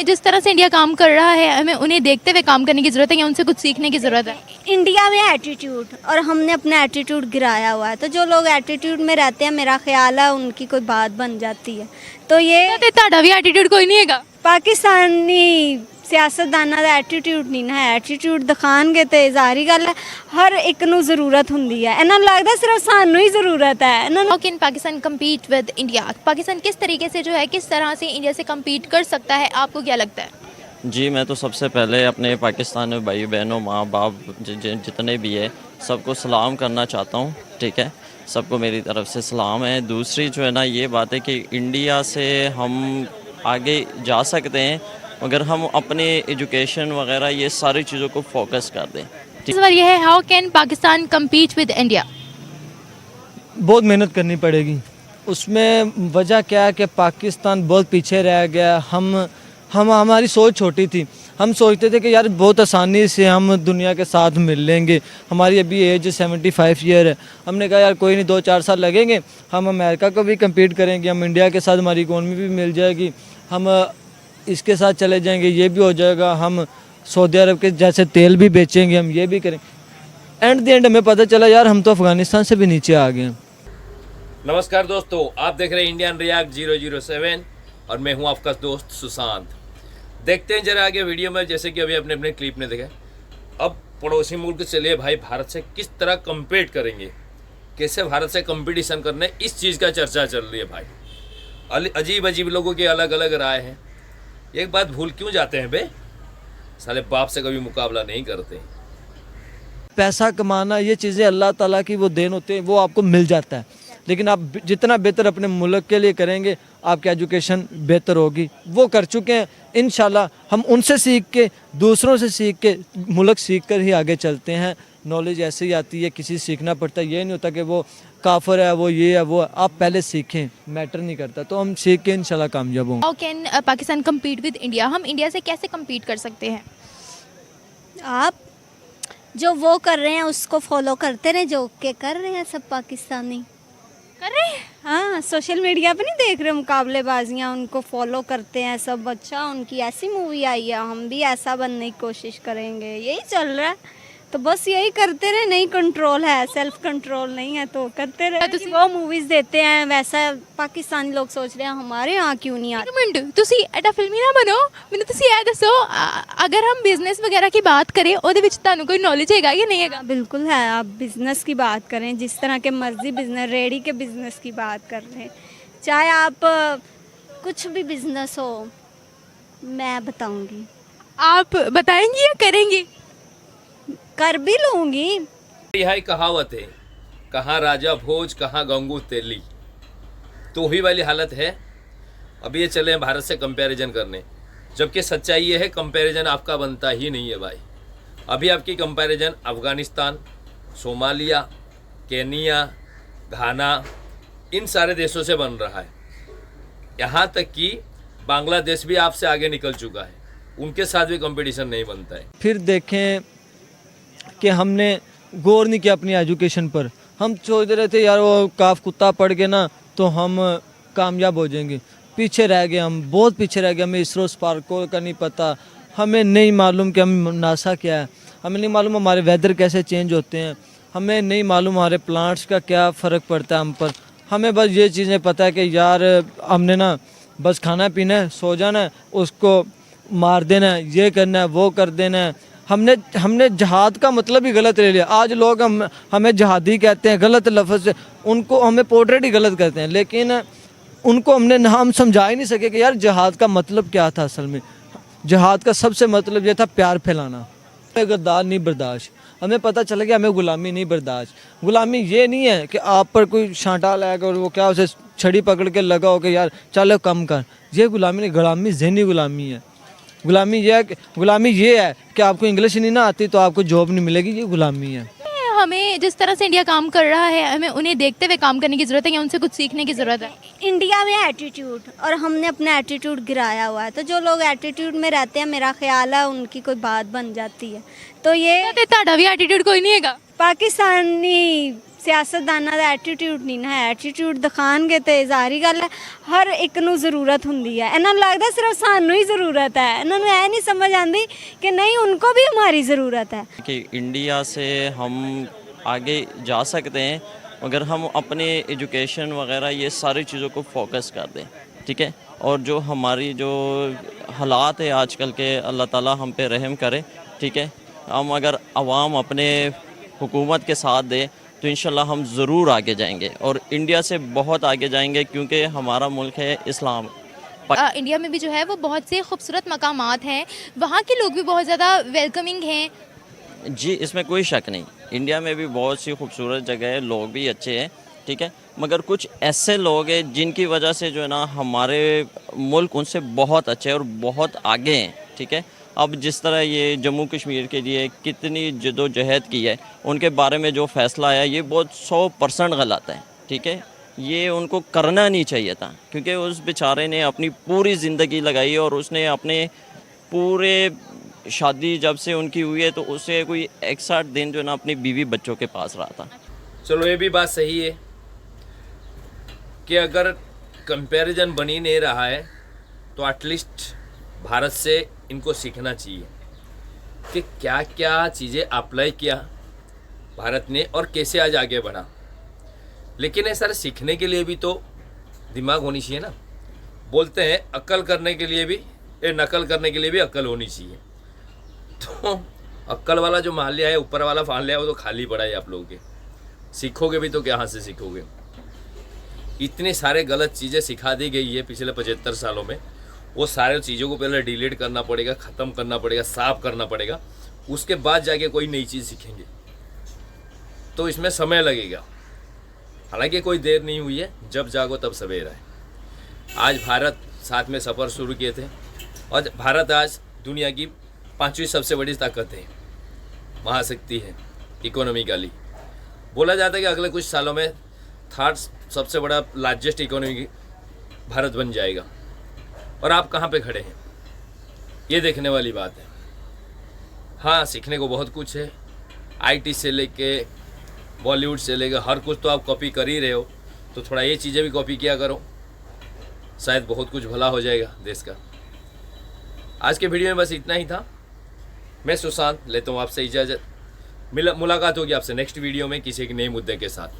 हमें जिस तरह से इंडिया काम कर रहा है हमें उन्हें देखते हुए काम करने की ज़रूरत है या उनसे कुछ सीखने की ज़रूरत है? इंडिया में एटीट्यूड और हमने अपना एटीट्यूड गिराया हुआ है, तो जो लोग एटीट्यूड में रहते हैं मेरा ख्याल है उनकी कोई बात बन जाती है। तो ये ਤੇ ਤੁਹਾਡਾ ਵੀ ਐਟੀਟਿਊਡ ਕੋਈ ਨਹੀਂ ਹੈਗਾ? पाकिस्तानी सियासतदाना ਦਾ ਐਟੀਟਿਊਡ ਨਹੀਂ ਨਾ ਹੈ। ਐਟੀਟਿਊਡ ਦਿਖਾਣਗੇ ਤੇ ਜ਼ਾਹਰੀ ਗੱਲ ਹੈ ਹਰ ਇੱਕ ਨੂੰ ਜ਼ਰੂਰਤ ਹੁੰਦੀ ਹੈ। ਇਹਨਾਂ ਨੂੰ ਲੱਗਦਾ ਸਿਰਫ ਸਾਨੂੰ ਹੀ ਜ਼ਰੂਰਤ ਹੈ। ਇਹਨਾਂ ਨੂੰ How can Pakistan compete with India? Pakistan किस तरीके से जो है किस तरह से इंडिया से compete कर सकता है, आपको क्या लगता है? जी मैं तो सबसे पहले अपने पाकिस्तान में भाई बहनों माँ बाप जितने भी है सबको सलाम करना चाहता हूँ, ठीक है। सबको मेरी तरफ से सलाम है। दूसरी जो है ना ये बात है कि इंडिया से हम आगे जा सकते हैं अगर हम अपने एजुकेशन वगैरह ये सारी चीज़ों को फोकस कर दें। इस बार यह है how can Pakistan compete with India? बहुत मेहनत करनी पड़ेगी। उसमें वजह क्या है कि पाकिस्तान बहुत पीछे रह गया। हम हमारी सोच छोटी थी। हम सोचते थे कि यार बहुत आसानी से हम दुनिया के साथ मिल लेंगे। हमारी अभी एज 75 ईयर है। हमने कहा यार कोई नहीं 2-4 साल लगेंगे, हम अमेरिका को भी कम्पीट करेंगे, हम इंडिया के साथ हमारी इकोनॉमी भी मिल जाएगी, हम इसके साथ चले जाएंगे, ये भी हो जाएगा, हम सऊदी अरब के जैसे तेल भी बेचेंगे, हम ये भी करेंगे। एंड द एंड हमें पता चला यार हम तो अफ़गानिस्तान से भी नीचे आ गए हैं। नमस्कार दोस्तों, आप देख रहे हैं इंडियन रिएक्ट 007 और मैं हूं आपका दोस्त सुशांत। देखते हैं जरा आगे वीडियो में, जैसे कि अभी अपने अपने क्लिप में देखा, अब पड़ोसी मुल्क चलिए भाई भारत से किस तरह कम्पीट करेंगे, कैसे भारत से कंपटीशन करने, इस चीज़ का चर्चा चल रही है भाई। अजीब अजीब लोगों की अलग अलग राय है। एक बात भूल क्यों जाते हैं बे, साले बाप से कभी मुकाबला नहीं करते। पैसा कमाना ये चीज़ें अल्लाह ताला की वो देन होते हैं, वो आपको मिल जाता है। लेकिन आप जितना बेहतर अपने मुल्क के लिए करेंगे आपकी एजुकेशन बेहतर होगी। वो कर चुके हैं। इंशाल्लाह हम उनसे सीख के, दूसरों से सीख के, मुल्क सीख कर ही आगे चलते हैं। नॉलेज ऐसे ही आती है, किसी से सीखना पड़ता है। ये नहीं होता कि वो काफिर है, वो ये है, वो आप पहले सीखें, मैटर नहीं करता। तो हम सीख के इंशाल्लाह कामयाब होंगे। How can Pakistan compete with India? हम इंडिया से कैसे compete कर सकते हैं? आप जो वो कर रहे हैं उसको फॉलो करते रहे, जो के कर रहे हैं सब पाकिस्तानी कर रहे हैं। हाँ, सोशल मीडिया पे नहीं देख रहे मुकाबलेबाजियाँ, उनको फॉलो करते हैं सब। अच्छा उनकी ऐसी मूवी आई है, हम भी ऐसा बनने की कोशिश करेंगे, यही चल रहा है। तो बस यही करते रहे। नहीं कंट्रोल है, सेल्फ कंट्रोल नहीं है, तो करते रहे। वो मूवीज़ देते हैं वैसा पाकिस्तानी लोग सोच रहे हैं हमारे यहाँ क्यों नहीं आते। ਇੱਕ ਮਿੰਟ, ਤੁਸੀਂ ਐਡਾ ਫਿਲਮੀ ਨਾ ਬਣੋ। ਮੈਨੂੰ ਤੁਸੀਂ ਇਹ ਦੱਸੋ, अगर हम बिजनेस वगैरह की बात करें ਉਹਦੇ ਵਿੱਚ ਤੁਹਾਨੂੰ कोई नॉलेज हैगा या नहीं हैगा? बिल्कुल है। आप बिज़नेस की बात करें, जिस तरह के मर्जी बिज़नेस, रेडी के बिज़नेस की बात कर रहे हैं, चाहे आप कुछ भी बिज़नेस हो, मैं बताऊंगी। आप बताएंगी या करेंगी? कर भी लूँगी। यह कहावत है, कहाँ राजा भोज कहाँ गंगू तेली, तो ही वाली हालत है। अभी ये चले हैं भारत से कंपैरिजन करने, जबकि सच्चाई ये है कंपैरिजन आपका बनता ही नहीं है भाई। अभी आपकी कंपैरिजन अफ़गानिस्तान, सोमालिया, केनिया, घाना, इन सारे देशों से बन रहा है। यहाँ तक कि बांग्लादेश भी आपसे आगे निकल चुका है, उनके साथ भी कंपटीशन नहीं बनता है। फिर देखें कि हमने गौर नहीं किया अपनी एजुकेशन पर। हम सोच रहे थे यार वो काफ कुत्ता पढ़ के ना तो हम कामयाब हो जाएंगे। पीछे रह गए, हम बहुत पीछे रह गए। हमें इसरो स्पार्को का नहीं पता, हमें नहीं मालूम कि हम नासा क्या है, हमें नहीं मालूम हमारे वेदर कैसे चेंज होते हैं, हमें नहीं मालूम हमारे प्लांट्स का क्या फ़र्क पड़ता है हम पर। हमें बस ये चीज़ें पता है कि यार हमने ना बस खाना पीना है, सो जाना है, उसको मार देना है, ये करना है, वो कर देना है। हमने जहाद का मतलब ही गलत ले लिया। आज लोग हमें जहादी कहते हैं गलत लफ्ज़ से, उनको हमें पोर्ट्रेट ही गलत करते हैं। लेकिन उनको हमने हम समझा ही नहीं सके कि यार जहाद का मतलब क्या था। असल में जहाद का सबसे मतलब ये था प्यार फैलाना। गद्दार नहीं बर्दाश्त। हमें पता चला कि हमें गुलामी नहीं बर्दाश्त। गुलामी ये नहीं है कि आप पर कोई छांटा लाएगा और वो क्या उसे छड़ी पकड़ के लगा हो कि यार चलो कम कर। ये गुलामी नहीं, गुलामी ज़हनी गुलामी है। गुलामी ये है कि आपको इंग्लिश नहीं ना आती तो आपको जॉब नहीं मिलेगी, ये गुलामी है। हमें जिस तरह से इंडिया काम कर रहा है हमें उन्हें देखते हुए काम करने की ज़रूरत है या उनसे कुछ सीखने की ज़रूरत है? इंडिया में एटीट्यूड और हमने अपना एटीट्यूड गिराया हुआ है, तो जो लोग एटीट्यूड में रहते हैं मेरा ख्याल है उनकी कोई बात बन जाती है। तो ये ਤੁਹਾਡਾ ਵੀ ਐਟੀਟਿਊਡ ਕੋਈ ਨਹੀਂ ਹੈਗਾ? पाकिस्तानी ਸਿਆਸਤਦਾਨਾਂ ਦਾ ਐਟੀਟਿਊਡ ਨਹੀਂ ਨਾ, ਐਟੀਟਿਊਡ ਦਿਖਾਣਗੇ ਤੇ ਜ਼ਾਹਰੀ ਗੱਲ ਹੈ ਹਰ ਇੱਕ ਨੂੰ ਜ਼ਰੂਰਤ ਹੁੰਦੀ ਹੈ। ਇਹਨਾਂ ਨੂੰ ਲੱਗਦਾ ਸਿਰਫ ਸਾਨੂੰ ਹੀ ਜ਼ਰੂਰਤ ਹੈ, ਇਹਨਾਂ ਨੂੰ ਇਹ ਨਹੀਂ ਸਮਝ ਆਉਂਦੀ कि नहीं उनको भी हमारी ज़रूरत है। कि इंडिया से हम आगे जा सकते हैं अगर हम अपने एजुकेशन वगैरह ये सारी चीज़ों को फोकस कर दें, ठीक है। और जो हमारी जो हालात है आजकल के, अल्लाह ताला हम पे रहम करे, ठीक है। हम अगर आवाम अपने हुकूमत के साथ दे तो इंशाल्लाह हम ज़रूर आगे जाएंगे और इंडिया से बहुत आगे जाएंगे, क्योंकि हमारा मुल्क है इस्लाम। इंडिया में भी जो है वो बहुत से खूबसूरत मकामात हैं, वहाँ के लोग भी बहुत ज़्यादा वेलकमिंग हैं। जी, इसमें कोई शक नहीं, इंडिया में भी बहुत सी खूबसूरत जगह है, लोग भी अच्छे हैं, ठीक है। मगर कुछ ऐसे लोग हैं जिनकी वजह से जो है ना हमारे मुल्क उनसे बहुत अच्छे हैं और बहुत आगे हैं, ठीक है। अब जिस तरह ये जम्मू कश्मीर के लिए कितनी जदोजहद की है, उनके बारे में जो फ़ैसला आया ये बहुत 100% गलत है, ठीक है। ये उनको करना नहीं चाहिए था, क्योंकि उस बेचारे ने अपनी पूरी ज़िंदगी लगाई और उसने अपने पूरे शादी जब से उनकी हुई है तो उससे कोई 61 दिन जो है ना अपनी बीवी बच्चों के पास रहा था। चलो ये भी बात सही है कि अगर कंपैरिजन बन ही नहीं रहा है तो एटलीस्ट भारत से इनको सीखना चाहिए कि क्या क्या चीज़ें अप्लाई किया भारत ने और कैसे आज आगे बढ़ा। लेकिन ये सारे सीखने के लिए भी तो दिमाग होनी चाहिए ना। बोलते हैं अक्ल करने के लिए भी, ये नकल करने के लिए भी अक्ल होनी चाहिए। तो अक्ल वाला जो मान लिया है, ऊपर वाला मान लिया है, वो तो खाली पड़ा है आप लोगों के। सीखोगे भी तो कहाँ से सीखोगे? इतनी सारे गलत चीज़ें सिखा दी गई है पिछले 75 सालों में। वो सारे चीज़ों को पहले डिलीट करना पड़ेगा, ख़त्म करना पड़ेगा, साफ करना पड़ेगा, उसके बाद जाके कोई नई चीज़ सीखेंगे। तो इसमें समय लगेगा, हालांकि कोई देर नहीं हुई है, जब जागो तब सवेरा है। आज भारत साथ में सफ़र शुरू किए थे और भारत आज दुनिया की 5वीं सबसे बड़ी ताकत है, महाशक्ति है इकोनॉमिकली। बोला जाता है कि अगले कुछ सालों में 3rd सबसे बड़ा लार्जेस्ट इकोनॉमी भारत बन जाएगा। और आप कहाँ पे खड़े हैं, ये देखने वाली बात है। हाँ, सीखने को बहुत कुछ है, IT से लेके बॉलीवुड से लेकर हर कुछ तो आप कॉपी कर ही रहे हो, तो थोड़ा ये चीज़ें भी कॉपी किया करो, शायद बहुत कुछ भला हो जाएगा देश का। आज के वीडियो में बस इतना ही था। मैं सुशांत लेता हूँ आपसे इजाज़त। मुलाकात होगी आपसे नेक्स्ट वीडियो में किसी एक नए मुद्दे के साथ।